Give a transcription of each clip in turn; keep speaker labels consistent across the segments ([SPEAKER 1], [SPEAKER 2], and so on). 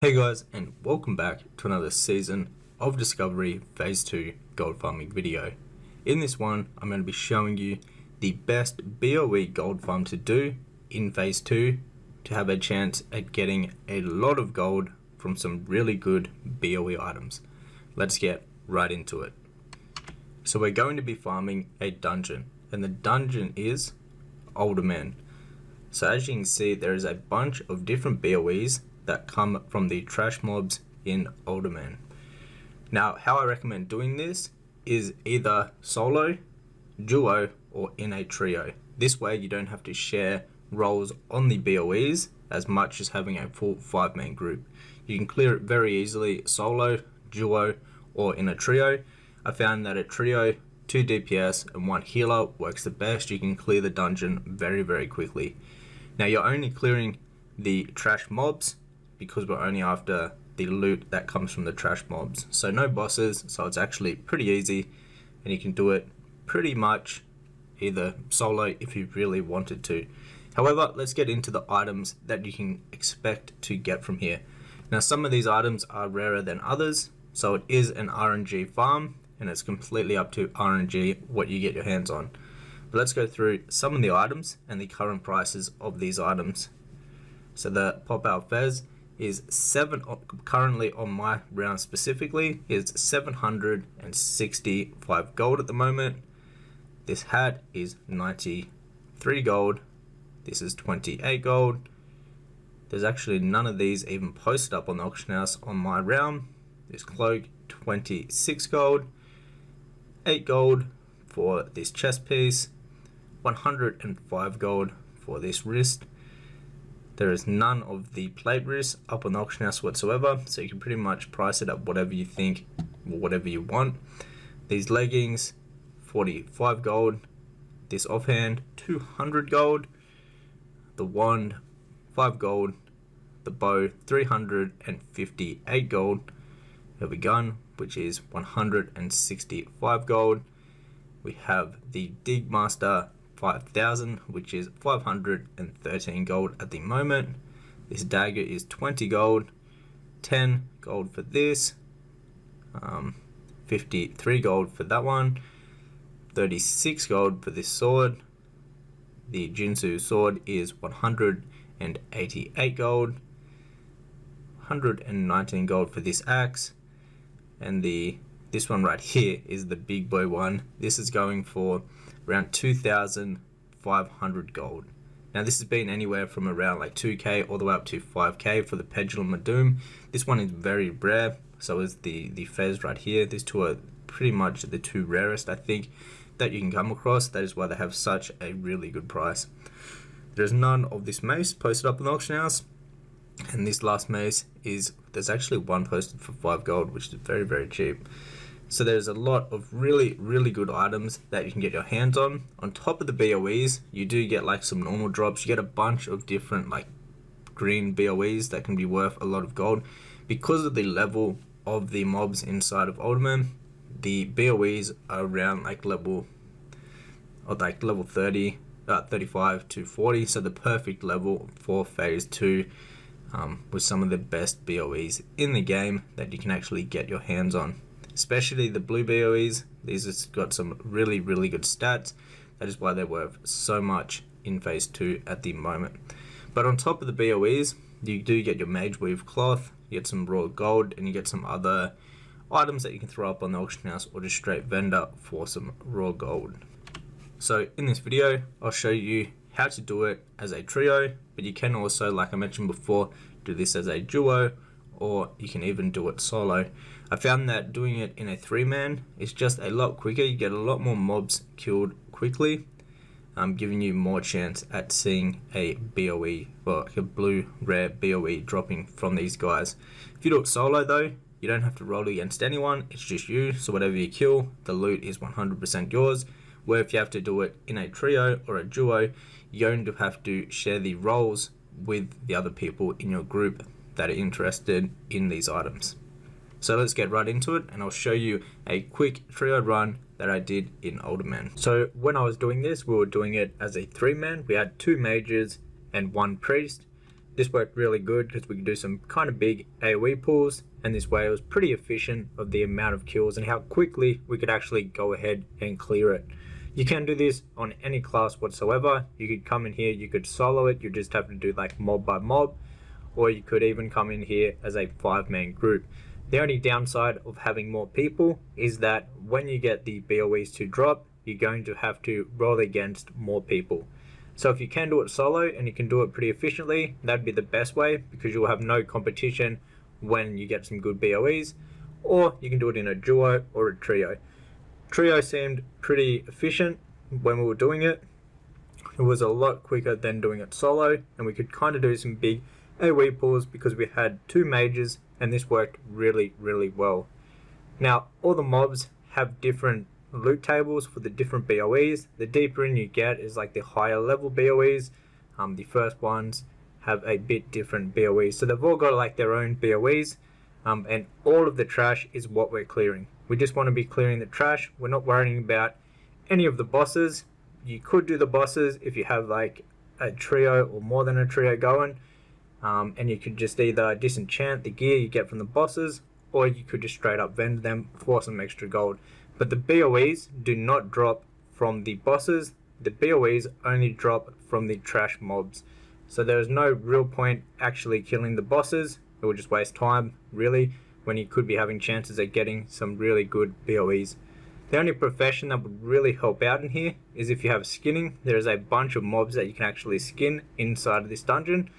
[SPEAKER 1] Hey guys, and welcome back to another season of Discovery Phase 2 gold farming video. In this one, I'm going to be showing you the best BOE gold farm to do in Phase 2 to have a chance at getting a lot of gold from some really good BOE items. Let's get right into it. So we're going to be farming a dungeon, and the dungeon is Older Men. So as you can see, there is a bunch of different BOEs that come from the trash mobs in Older Men. Now, how I recommend doing this is either solo, duo, or in a trio. This way you don't have to share roles on the BOEs as much as having a full 5-man group. You can clear it very easily solo, duo, or in a trio. I found that a trio, 2 DPS and 1 healer works the best. You can clear the dungeon very quickly. Now you're only clearing the trash mobs because we're only after the loot that comes from the trash mobs. So no bosses, so it's actually pretty easy, and you can do it pretty much either solo if you really wanted to. However, let's get into the items that you can expect to get from here. Now some of these items are rarer than others, so it is an RNG farm, and it's completely up to RNG what you get your hands on. But let's go through some of the items and the current prices of these items. So the pop-out fez is currently on my round specifically is 765 gold at the moment. This hat is 93 gold. This is 28 gold. There's actually none of these even posted up on the auction house on my round. This cloak, 26 gold. 8 gold for this chest piece. 105 gold for this wrist. There is none of the plate wrists up on the auction house whatsoever, so you can pretty much price it at whatever you think or whatever you want. These leggings, 45 gold. This offhand, 200 gold. The wand, 5 gold. The bow, 358 gold. Heavy gun, which is 165 gold. We have the Dig Master 5000, which is 513 gold at the moment. This dagger is 20 gold, 10 gold for this, 53 gold for that one, 36 gold for this sword. The Jinsu sword is 188 gold, 119 gold for this axe, and this one right here is the big boy one. This is going for around 2,500 gold. Now this has been anywhere from around like 2k all the way up to 5k for the Pendulum of Doom. This one is very rare, so is the fez right here. These two are pretty much the two rarest I think that you can come across. That is why they have such a really good price. There's none of this mace posted up in the auction house, and this last mace there's actually one posted for 5 gold, which is very cheap. So there's a lot of really good items that you can get your hands on. On top of the BOEs, you do get like some normal drops. You get a bunch of different like green BOEs that can be worth a lot of gold. Because of the level of the mobs inside of Older Men, the BOEs are around like level 30, 35 to 40. So the perfect level for phase 2 with some of the best BOEs in the game that you can actually get your hands on. Especially the blue BOEs, these have got some really good stats. That is why they're worth so much in phase 2 at the moment. But on top of the BOEs, you do get your mage weave cloth, you get some raw gold, and you get some other items that you can throw up on the auction house or just straight vendor for some raw gold. So in this video, I'll show you how to do it as a trio, but you can also, like I mentioned before, do this as a duo, or you can even do it solo. I found that doing it in a 3-man is just a lot quicker. You get a lot more mobs killed quickly, giving you more chance at seeing a BOE or like a blue rare BOE dropping from these guys. If you do it solo though, you don't have to roll against anyone, it's just you, so whatever you kill, the loot is 100% yours. Where if you have to do it in a trio or a duo, you're going to have to share the roles with the other people in your group that are interested in these items. So let's get right into it, and I'll show you a quick trio run that I did in Older Men. So when I was doing this, we were doing it as a 3-man. We had 2 mages and 1 priest. This worked really good because we could do some kind of big AoE pulls, and this way it was pretty efficient of the amount of kills and how quickly we could actually go ahead and clear it. You can do this on any class whatsoever. You could come in here, you could solo it, you just have to do like mob by mob, or you could even come in here as a 5-man group. The only downside of having more people is that when you get the BOEs to drop, you're going to have to roll against more people. So if you can do it solo and you can do it pretty efficiently, that'd be the best way, because you'll have no competition when you get some good BOEs. Or you can do it in a duo or a trio. Trio seemed pretty efficient when we were doing it. It was a lot quicker than doing it solo, and we could kind of do some big AoE pulls because we had 2 mages, and this worked really well. Now all the mobs have different loot tables for the different BOEs. The deeper in you get is like the higher level BOEs. The first ones have a bit different BOEs, so they've all got like their own BOEs, and all of the trash is what we're clearing. We just want to be clearing the trash. We're not worrying about any of the bosses. You could do the bosses if you have like a trio or more than a trio going, and you could just either disenchant the gear you get from the bosses, or you could just straight up vend them for some extra gold. But the BOEs do not drop from the bosses. The BOEs only drop from the trash mobs. So there is no real point actually killing the bosses. It will just waste time, really, when you could be having chances at getting some really good BOEs. The only profession that would really help out in here is if you have skinning. There is a bunch of mobs that you can actually skin inside of this dungeon.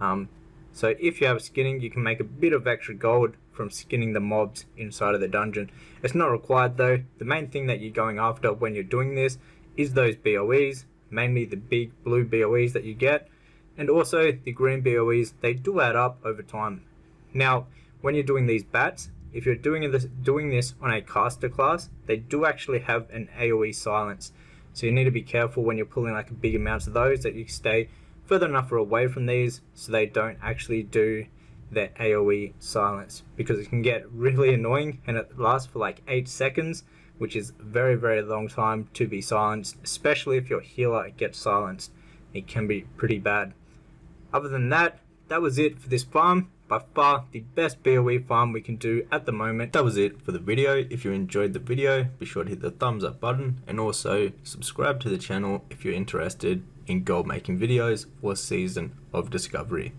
[SPEAKER 1] So if you have skinning, you can make a bit of extra gold from skinning the mobs inside of the dungeon. It's not required though. The main thing that you're going after when you're doing this is those BOEs, mainly the big blue BOEs that you get, and also the green BOEs. They do add up over time. Now, when you're doing these bats, if you're doing this on a caster class, they do actually have an AoE silence. So you need to be careful when you're pulling like big amounts of those, that you stay further enough away from these so they don't actually do that AoE silence, because it can get really annoying and it lasts for like 8 seconds, which is a very long time to be silenced, especially if your healer gets silenced. It can be pretty bad. Other than that, that was it for this farm. By far the best BOE farm we can do at the moment. That was it for the video. If you enjoyed the video, be sure to hit the thumbs up button, and also subscribe to the channel if you're interested in gold making videos for Season of Discovery.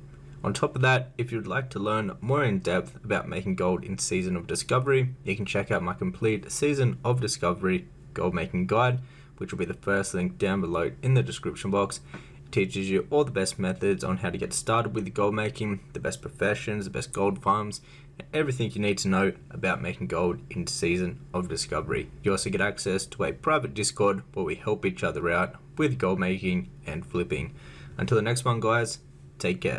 [SPEAKER 1] On top of that, if you'd like to learn more in depth about making gold in Season of Discovery, you can check out my complete Season of Discovery gold making guide, which will be the first link down below in the description box. It teaches you all the best methods on how to get started with gold making, the best professions, the best gold farms, and everything you need to know about making gold in Season of Discovery. You also get access to a private Discord where we help each other out with gold making and flipping. Until the next one, guys, take care.